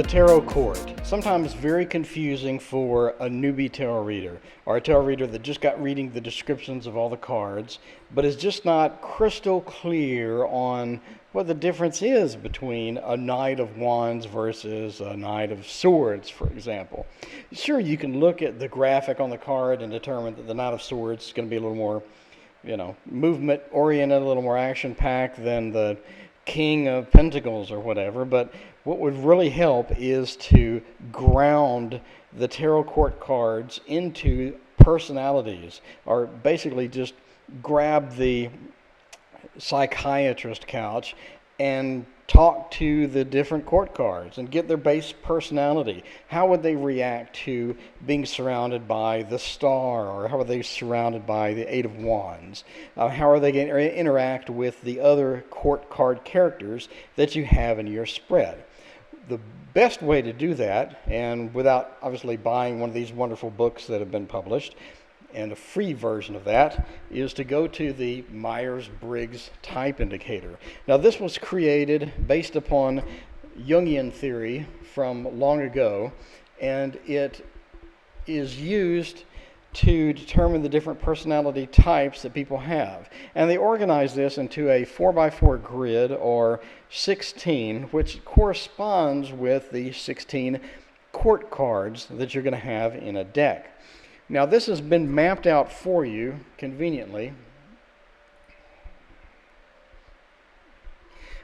The tarot court. Sometimes very confusing for a newbie tarot reader or a tarot reader that just got reading the descriptions of all the cards, but is just not crystal clear on what the difference is between a Knight of Wands versus a Knight of Swords, for example. Sure, you can look at the graphic on the card and determine that the Knight of Swords is going to be a little more, movement oriented, a little more action packed than the King of Pentacles or whatever, but what would really help is to ground the tarot court cards into personalities, or basically just grab the psychiatrist couch and talk to the different court cards and get their base personality. How would they react to being surrounded by the Star, or how are they surrounded by the Eight of Wands? How are they going to interact with the other court card characters that you have in your spread? The best way to do that, and without obviously buying one of these wonderful books that have been published, and a free version of that, is to go to the Meyers-Briggs type indicator. Now, this was created based upon Jungian theory from long ago, and it is used to determine the different personality types that people have. And they organize this into a 4x4 grid, or 16, which corresponds with the 16 court cards that you're going to have in a deck. Now, this has been mapped out for you conveniently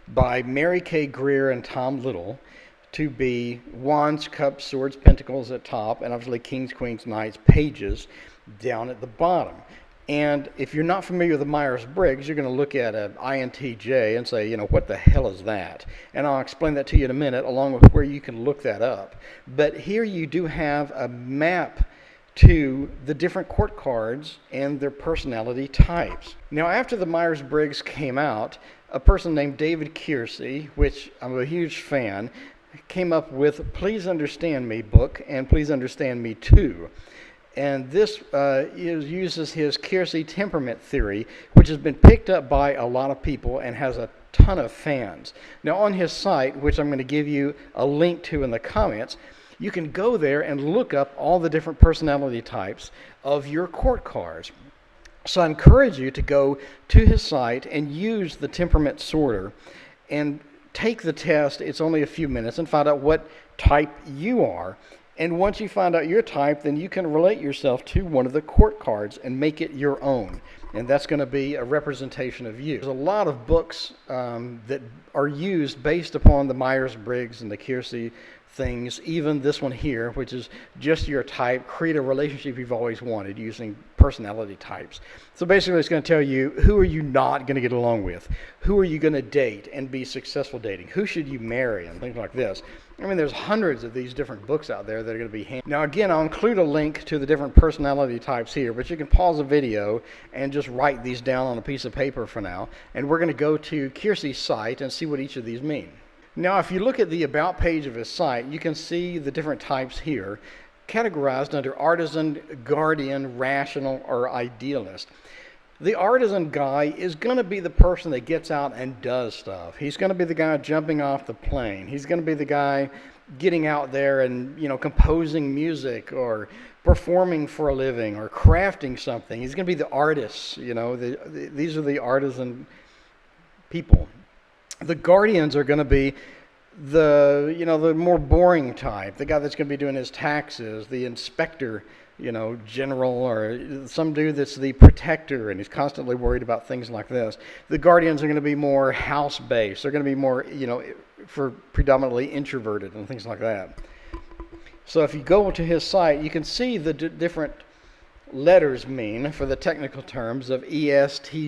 by Mary K. Greer and Tom Little to be Wands, Cups, Swords, Pentacles at top, and obviously Kings, Queens, Knights, Pages down at the bottom. And if you're not familiar with the Myers-Briggs, you're going to look at an INTJ and say, what the hell is that? And I'll explain that to you in a minute, along with where you can look that up. But here you do have a map to the different court cards and their personality types. Now, after the Myers-Briggs came out, a person named David Keirsey, which I'm a huge fan, came up with Please Understand Me book and Please Understand Me too. And this uses his Keirsey temperament theory, which has been picked up by a lot of people and has a ton of fans. Now, on his site, which I'm going to give you a link to in the comments, you can go there and look up all the different personality types of your court cards. So I encourage you to go to his site and use the temperament sorter and take the test. It's only a few minutes, and find out what type you are. And once you find out your type, then you can relate yourself to one of the court cards and make it your own. And that's going to be a representation of you. There's a lot of books that are used based upon the Myers-Briggs and the Keirsey things, even this one here, which is just your type, create a relationship you've always wanted using personality types. So basically it's going to tell you, who are you not going to get along with? Who are you going to date and be successful dating? Who should you marry? And things like this. I mean, there's hundreds of these different books out there that are going to be handy. Now, again, I'll include a link to the different personality types here, but you can pause the video and just write these down on a piece of paper for now. And we're going to go to Keirsey's site and see what each of these mean. Now, if you look at the About page of his site, you can see the different types here, categorized under artisan, guardian, rational, or idealist. The artisan guy is going to be the person that gets out and does stuff. He's going to be the guy jumping off the plane. He's going to be the guy getting out there and, composing music or performing for a living or crafting something. He's going to be the artist. These are the artisan people. The guardians are going to be the more boring type, the guy that's going to be doing his taxes, the inspector, general, or some dude that's the protector and he's constantly worried about things like this. The guardians are going to be more house-based. They're going to be more, for predominantly introverted and things like that. So if you go to his site, you can see the different letters mean for the technical terms of ESTJINFP.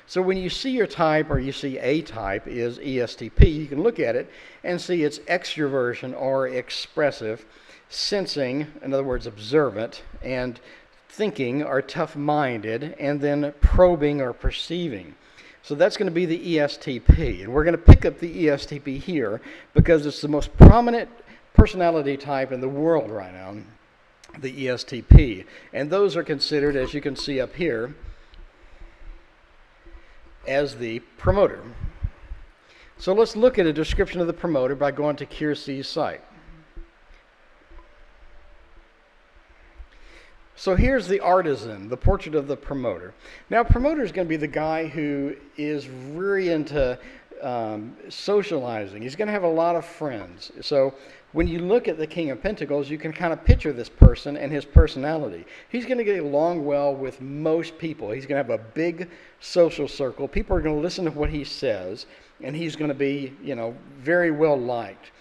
So when you see your type, or you see a type is ESTP, you can look at it and see it's extroversion or expressive, sensing, in other words observant, and thinking or tough-minded, and then probing or perceiving. So that's going to be the ESTP, and we're going to pick up the ESTP here because it's the most prominent personality type in the world right now, the ESTP. And those are considered, as you can see up here, as the promoter. So let's look at a description of the promoter by going to Keirsey's site. So here's the artisan, the portrait of the promoter. Now, promoter is going to be the guy who is really into socializing. He's going to have a lot of friends. So when you look at the King of Pentacles, you can kind of picture this person and his personality. He's going to get along well with most people. He's going to have a big social circle. People are going to listen to what he says, and he's going to be, very well liked.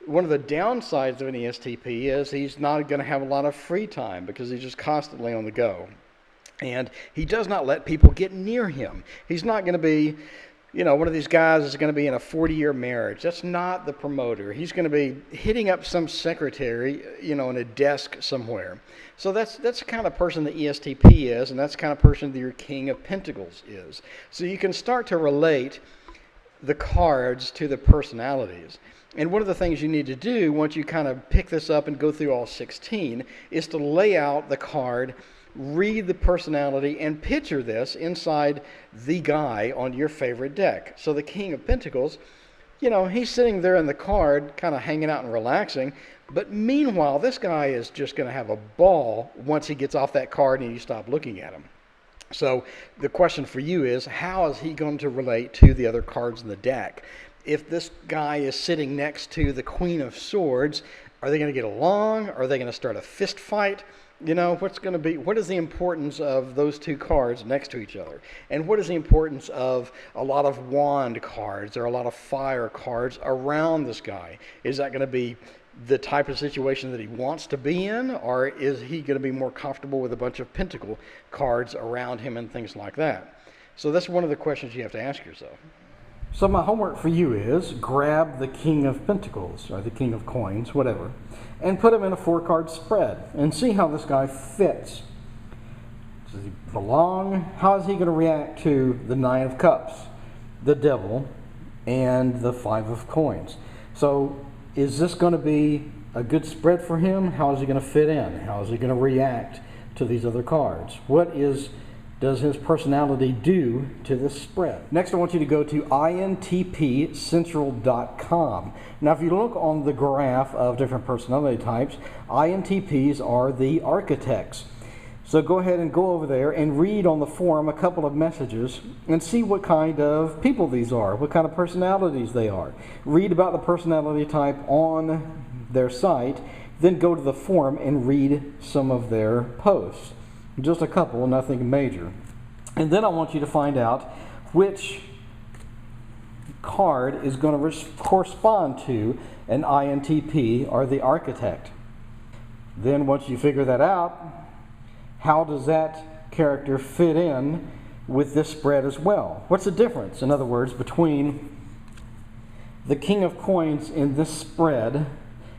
One of the downsides of an ESTP is he's not going to have a lot of free time because he's just constantly on the go. And he does not let people get near him. He's not going to be, one of these guys is going to be in a 40-year marriage. That's not the promoter. He's going to be hitting up some secretary, in a desk somewhere. So that's the kind of person the ESTP is, and that's the kind of person that your King of Pentacles is. So you can start to relate the cards to the personalities. And one of the things you need to do once you kind of pick this up and go through all 16 is to lay out the card, read the personality, and picture this inside the guy on your favorite deck. So the King of Pentacles, he's sitting there in the card kind of hanging out and relaxing, but meanwhile this guy is just going to have a ball once he gets off that card and you stop looking at him. So the question for you is, how is he going to relate to the other cards in the deck? If this guy is sitting next to the Queen of Swords, are they going to get along? Are they going to start a fist fight? What is the importance of those two cards next to each other? And what is the importance of a lot of wand cards or a lot of fire cards around this guy? Is that going to be the type of situation that he wants to be in, or is he going to be more comfortable with a bunch of pentacle cards around him and things like that? So that's one of the questions you have to ask yourself. So my homework for you is grab the King of Pentacles, or the King of Coins, whatever, and put him in a 4-card spread and see how this guy fits. Does he belong? How is he going to react to the 9 of Cups, the Devil, and the 5 of Coins? So is this going to be a good spread for him? How is he going to fit in? How is he going to react to these other cards? Does his personality do to this spread? Next, I want you to go to intpcentral.com. Now, if you look on the graph of different personality types, INTPs are the architects. So go ahead and go over there and read on the forum a couple of messages and see what kind of people these are, what kind of personalities they are. Read about the personality type on their site, then go to the forum and read some of their posts. Just a couple, nothing major. And then I want you to find out which card is going to correspond to an INTP or the architect. Then once you figure that out, how does that character fit in with this spread as well? What's the difference, in other words, between the King of Coins in this spread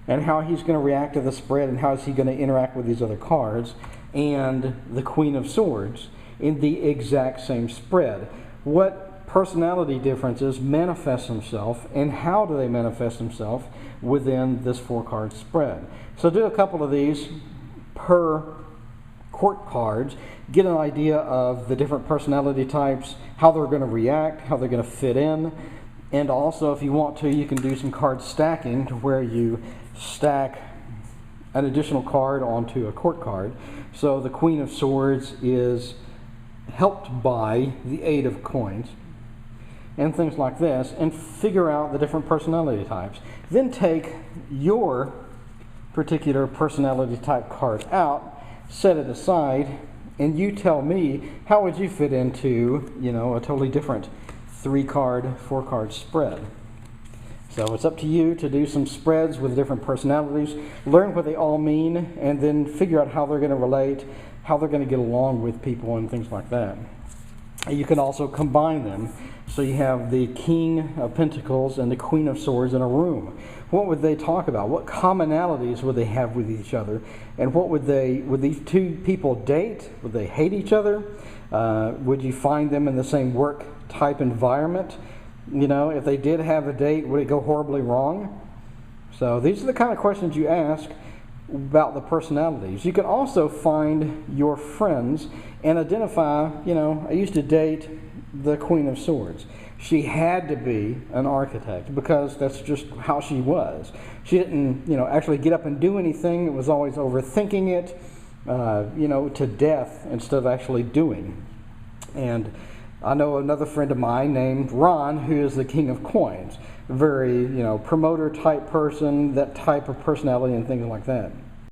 and how he's going to react to the spread and how is he going to interact with these other cards, and the Queen of Swords in the exact same spread? What personality differences manifest themselves, and how do they manifest themselves within this 4-card spread? So do a couple of these per court cards, get an idea of the different personality types, how they're going to react, how they're going to fit in, and also if you want to, you can do some card stacking to where you stack an additional card onto a court card. So the Queen of Swords is helped by the 8 of Coins and things like this, and figure out the different personality types. Then take your particular personality type card out, set it aside, and you tell me how would you fit into, a totally different 3-card, 4-card spread. So it's up to you to do some spreads with different personalities, learn what they all mean, and then figure out how they're going to relate, how they're going to get along with people and things like that. You can also combine them. So you have the King of Pentacles and the Queen of Swords in a room. What would they talk about? What commonalities would they have with each other? And would these two people date? Would they hate each other? Would you find them in the same work type environment? If they did have a date, would it go horribly wrong? So these are the kind of questions you ask about the personalities. You can also find your friends and identify, I used to date the Queen of Swords. She had to be an architect because that's just how she was. She didn't, actually get up and do anything. It was always overthinking it, to death instead of actually doing. And I know another friend of mine named Ron, who is the King of Coins. A very, promoter type person, that type of personality and things like that.